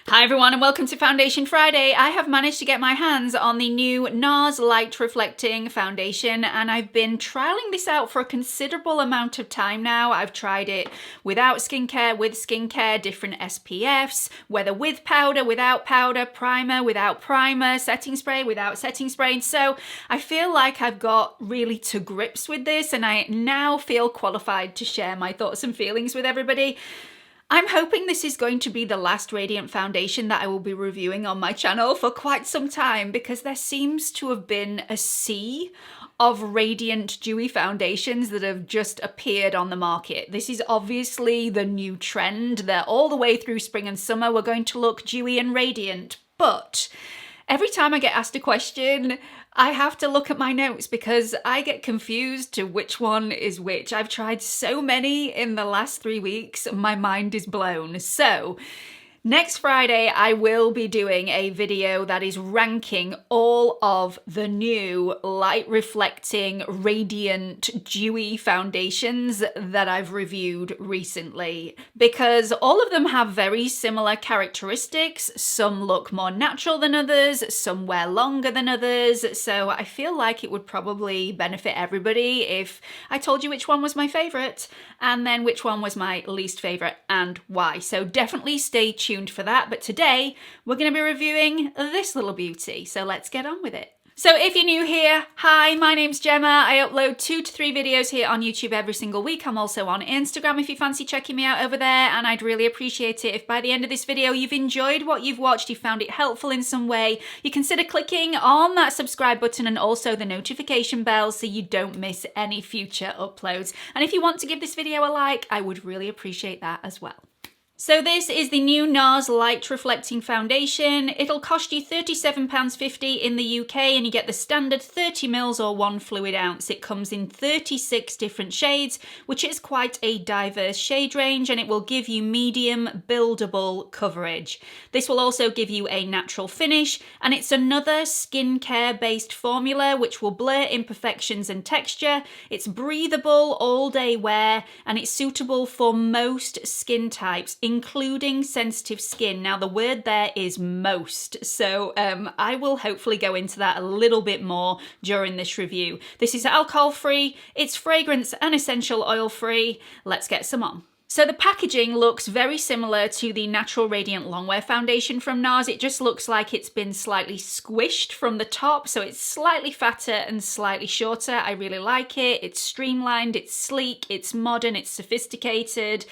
Hi everyone and welcome to Foundation Friday. I have managed to get my hands on the new Nars Light Reflecting Foundation and I've been trialing this out for a considerable amount of time now. I've tried it without skincare, with skincare, different SPFs, whether with powder, without powder, primer, without primer, setting spray, without setting spray. And so I feel like I've got really to grips with this and I now feel qualified to share my thoughts and feelings with everybody. I'm hoping this is going to be the last Radiant foundation that I will be reviewing on my channel for quite some time because there seems to have been a sea of Radiant dewy foundations that have just appeared on the market. This is obviously the new trend that all the way through spring and summer we're going to look dewy and radiant, but every time I get asked a question, I have to look at my notes because I get confused to which one is which. I've tried so many in the last 3 weeks, my mind is blown. So, next Friday, I will be doing a video that is ranking all of the new light reflecting, radiant, dewy foundations that I've reviewed recently because all of them have very similar characteristics. Some look more natural than others, some wear longer than others. So I feel like it would probably benefit everybody if I told you which one was my favorite and then which one was my least favorite and why. So definitely stay tuned for that, but today we're going to be reviewing this little beauty, so let's get on with it. So if you're new here, hi, my name's Gemma. I upload 2 to 3 videos here on YouTube every single week. I'm also on Instagram if you fancy checking me out over there, and I'd really appreciate it if by the end of this video you've enjoyed what you've watched, you found it helpful in some way, you consider clicking on that subscribe button and also the notification bell so you don't miss any future uploads. And if you want to give this video a like, I would really appreciate that as well. So this is the new Nars Light Reflecting Foundation. It'll cost you £37.50 in the UK and you get the standard 30ml or 1 fluid ounce. It comes in 36 different shades, which is quite a diverse shade range, and it will give you medium buildable coverage. This will also give you a natural finish, and it's another skincare based formula which will blur imperfections and texture. It's breathable all day wear and it's suitable for most skin types, including sensitive skin. Now the word there is most, so I will hopefully go into that a little bit more during this review. This is alcohol free, it's fragrance and essential oil free. Let's get some on. So the packaging looks very similar to the Natural Radiant Longwear Foundation from Nars. It just looks like it's been slightly squished from the top, so it's slightly fatter and slightly shorter. I really like it. It's streamlined, it's sleek, it's modern, it's sophisticated.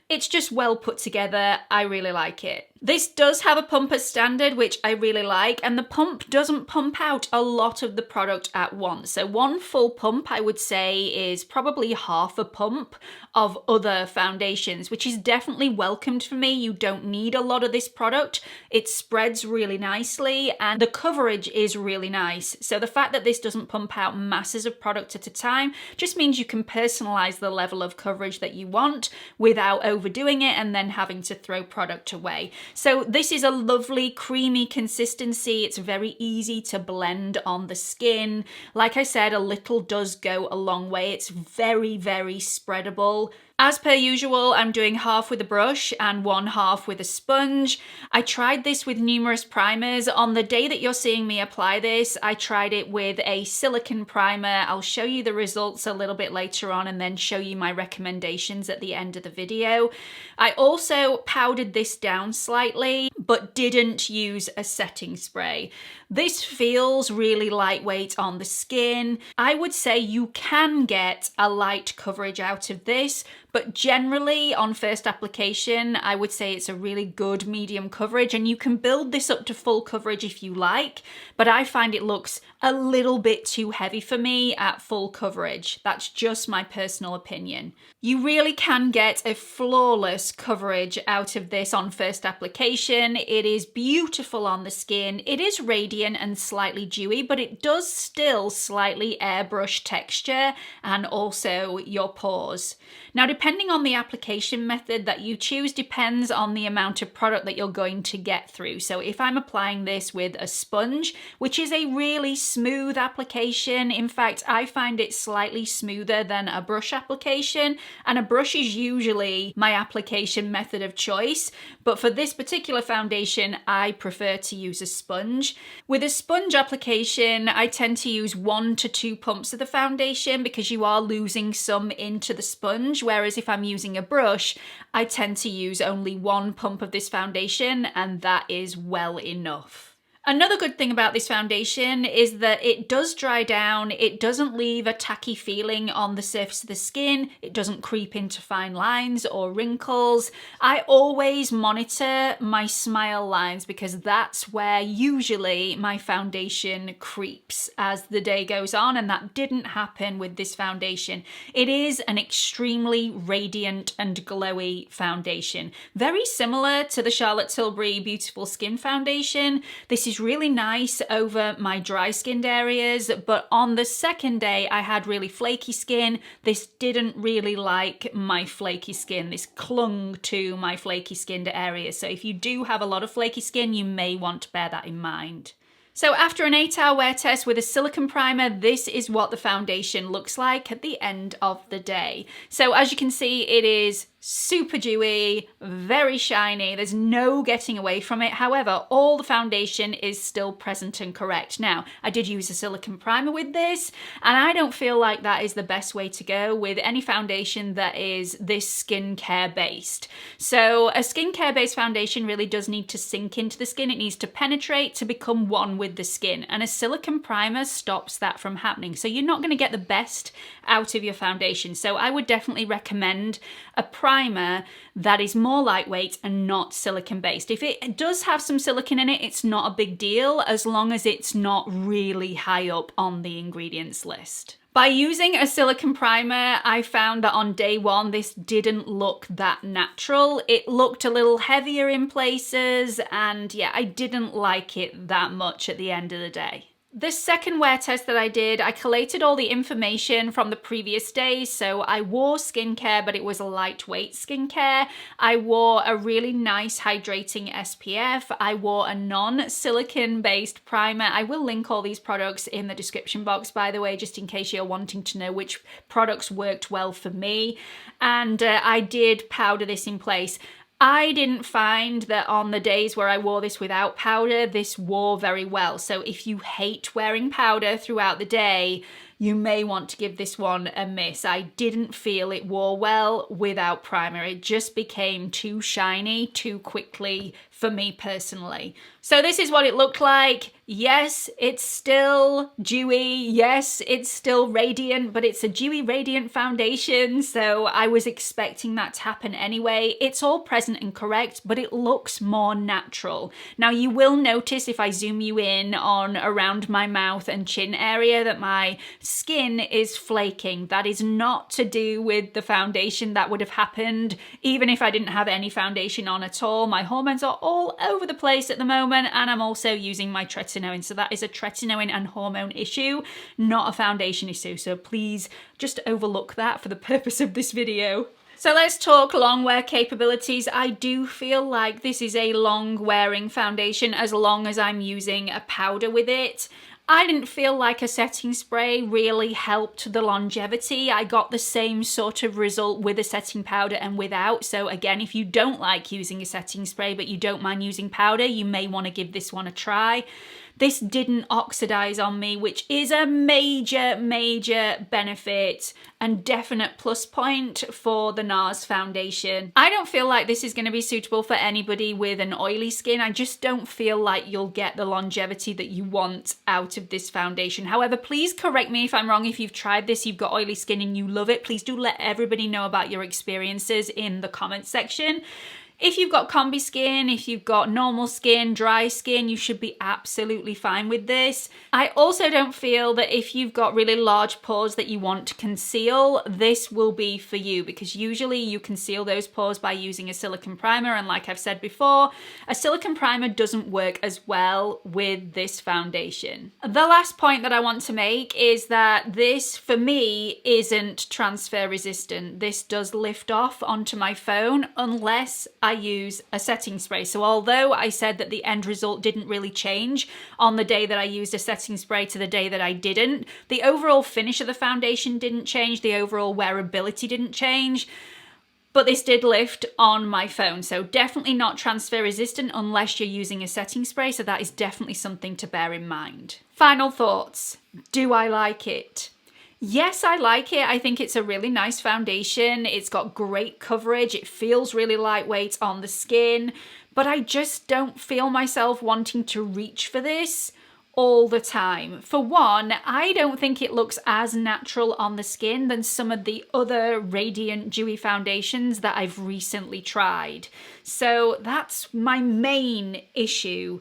It's just well put together. I really like it. This does have a pump as standard, which I really like, and the pump doesn't pump out a lot of the product at once. So 1 full pump, I would say, is probably half a pump of other foundations, which is definitely welcomed for me. You don't need a lot of this product. It spreads really nicely and the coverage is really nice. So the fact that this doesn't pump out masses of product at a time just means you can personalize the level of coverage that you want without overdoing it and then having to throw product away. So this is a lovely creamy consistency. It's very easy to blend on the skin. Like I said, a little does go a long way. It's very, very spreadable. As per usual, I'm doing half with a brush and 1/2 with a sponge. I tried this with numerous primers. On the day that you're seeing me apply this, I tried it with a silicone primer. I'll show you the results a little bit later on and then show you my recommendations at the end of the video. I also powdered this down slightly, but didn't use a setting spray. This feels really lightweight on the skin. I would say you can get a light coverage out of this, but generally on first application, I would say it's a really good medium coverage and you can build this up to full coverage if you like, but I find it looks a little bit too heavy for me at full coverage. That's just my personal opinion. You really can get a flawless coverage out of this on first application. It is beautiful on the skin. It is radiant and slightly dewy, but it does still slightly airbrush texture and also your pores. Now, depending depending on the application method that you choose depends on the amount of product that you're going to get through. So if I'm applying this with a sponge, which is a really smooth application, in fact, I find it slightly smoother than a brush application, and a brush is usually my application method of choice. But for this particular foundation, I prefer to use a sponge. With a sponge application, I tend to use 1 to 2 pumps of the foundation because you are losing some into the sponge, whereas if I'm using a brush, I tend to use only 1 pump of this foundation, and that is well enough. Another good thing about this foundation is that it does dry down, it doesn't leave a tacky feeling on the surface of the skin, it doesn't creep into fine lines or wrinkles. I always monitor my smile lines because that's where usually my foundation creeps as the day goes on, and that didn't happen with this foundation. It is an extremely radiant and glowy foundation, very similar to the Charlotte Tilbury Beautiful Skin Foundation. This is really nice over my dry skinned areas, but on the second day I had really flaky skin. This didn't really like my flaky skin. This clung to my flaky skinned areas. So if you do have a lot of flaky skin, you may want to bear that in mind. So after an 8-hour wear test with a silicone primer, this is what the foundation looks like at the end of the day. So as you can see, it is super dewy, very shiny. There's no getting away from it. However, all the foundation is still present and correct. Now, I did use a silicone primer with this, and I don't feel like that is the best way to go with any foundation that is this skincare based. So a skincare based foundation really does need to sink into the skin. It needs to penetrate to become one with the skin, and a silicone primer stops that from happening. So you're not going to get the best out of your foundation. So I would definitely recommend a primer that is more lightweight and not silicone based. If it does have some silicone in it, it's not a big deal as long as it's not really high up on the ingredients list. By using a silicone primer, I found that on day 1, this didn't look that natural. It looked a little heavier in places, and yeah, I didn't like it that much at the end of the day. This second wear test that I did, I collated all the information from the previous days. So I wore skincare, but it was a lightweight skincare. I wore a really nice hydrating SPF. I wore a non-silicone based primer. I will link all these products in the description box, by the way, just in case you're wanting to know which products worked well for me. And I did powder this in place. I didn't find that on the days where I wore this without powder, this wore very well. So if you hate wearing powder throughout the day, you may want to give this one a miss. I didn't feel it wore well without primer. It just became too shiny too quickly for me personally. So this is what it looked like. Yes, it's still dewy. Yes, it's still radiant, but it's a dewy, radiant foundation. So I was expecting that to happen anyway. It's all present and correct, but it looks more natural. Now you will notice if I zoom you in on around my mouth and chin area that my skin is flaking. That is not to do with the foundation. That would have happened even if I didn't have any foundation on at all. My hormones are all over the place at the moment, and I'm also using my tretinoin. So that is a tretinoin and hormone issue, not a foundation issue. So please just overlook that for the purpose of this video. So let's talk long wear capabilities. I do feel like this is a long wearing foundation as long as I'm using a powder with it. I didn't feel like a setting spray really helped the longevity. I got the same sort of result with a setting powder and without. So again, if you don't like using a setting spray but you don't mind using powder, you may want to give this one a try. This didn't oxidize on me, which is a major, major benefit and definite plus point for the NARS foundation. I don't feel like this is going to be suitable for anybody with an oily skin. I just don't feel like you'll get the longevity that you want out of this foundation. However, please correct me if I'm wrong. If you've tried this, you've got oily skin and you love it, please do let everybody know about your experiences in the comments section. If you've got combi skin, if you've got normal skin, dry skin, you should be absolutely fine with this. I also don't feel that if you've got really large pores that you want to conceal, this will be for you, because usually you conceal those pores by using a silicone primer, and like I've said before, a silicone primer doesn't work as well with this foundation. The last point that I want to make is that this, for me, isn't transfer resistant. This does lift off onto my phone unless I use a setting spray. So although I said that the end result didn't really change on the day that I used a setting spray to the day that I didn't, the overall finish of the foundation didn't change, the overall wearability didn't change, but this did lift on my phone. So definitely not transfer resistant unless you're using a setting spray, so that is definitely something to bear in mind. Final thoughts. Do I like it? Yes, I like it. I think it's a really nice foundation. It's got great coverage. It feels really lightweight on the skin, but I just don't feel myself wanting to reach for this all the time. For one, I don't think it looks as natural on the skin than some of the other radiant dewy foundations that I've recently tried. So that's my main issue.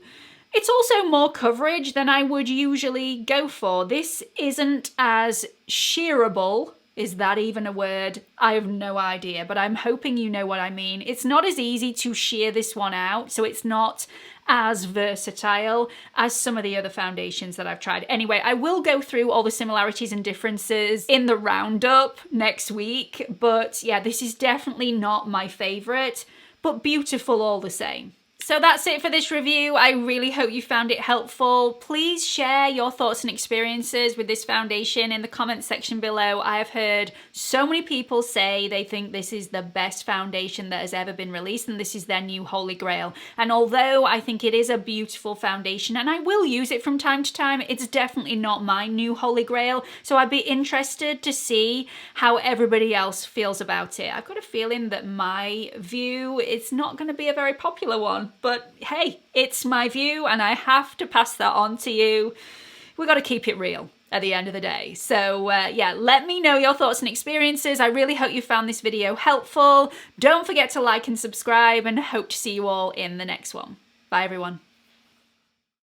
It's also more coverage than I would usually go for. This isn't as shearable. Is that even a word? I have no idea, but I'm hoping you know what I mean. It's not as easy to shear this one out, so it's not as versatile as some of the other foundations that I've tried. Anyway, I will go through all the similarities and differences in the roundup next week, but yeah, this is definitely not my favorite, but beautiful all the same. So that's it for this review. I really hope you found it helpful. Please share your thoughts and experiences with this foundation in the comments section below. I have heard so many people say they think this is the best foundation that has ever been released and this is their new holy grail. And although I think it is a beautiful foundation and I will use it from time to time, it's definitely not my new holy grail. So I'd be interested to see how everybody else feels about it. I've got a feeling that my view is not going to be a very popular one. But hey, it's my view and I have to pass that on to you. We've got to keep it real at the end of the day. So yeah, let me know your thoughts and experiences. I really hope you found this video helpful. Don't forget to like and subscribe and hope to see you all in the next one. Bye everyone.